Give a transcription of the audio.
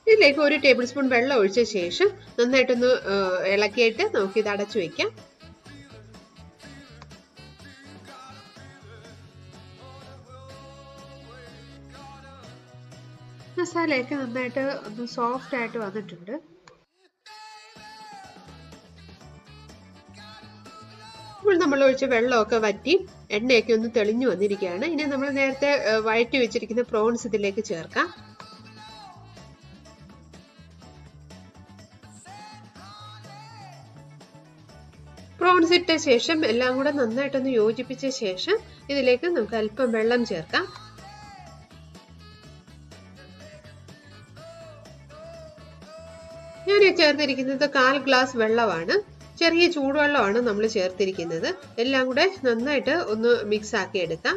ഇതിലേക്ക് 1 table spoon വെള്ളം ഒഴിച്ച ശേഷം നന്നായിട്ടൊന്ന് ഇളക്കിയിട്ട് നമുക്കിത് അടച്ചു വയ്ക്കാം. മസാലയൊക്കെ നന്നായിട്ട് ഒന്ന് സോഫ്റ്റ് ആയിട്ട് വന്നിട്ടുണ്ട്. ഇപ്പോൾ നമ്മൾ ഒഴിച്ച വെള്ളമൊക്കെ വറ്റി എണ്ണയൊക്കെ ഒന്ന് തെളിഞ്ഞു വന്നിരിക്കുകയാണ്. ഇനി നമ്മൾ നേരത്തെ വഴറ്റി വെച്ചിരിക്കുന്ന പ്രോൺസ് ഇതിലേക്ക് ചേർക്കാം. പ്രോൺസ് ഇട്ട ശേഷം എല്ലാം കൂടെ നന്നായിട്ടൊന്ന് യോജിപ്പിച്ച ശേഷം ഇതിലേക്ക് നമുക്ക് അല്പം വെള്ളം ചേർക്കാം. ഞാൻ ചേർത്തിരിക്കുന്നത് 1/4 ഗ്ലാസ് വെള്ളമാണ്. ചെറിയ ചൂടുവെള്ളമാണ് നമ്മൾ ചേർത്തിരിക്കുന്നത്. എല്ലാം കൂടെ നന്നായിട്ട് ഒന്ന് മിക്സ് ആക്കി എടുക്കാം.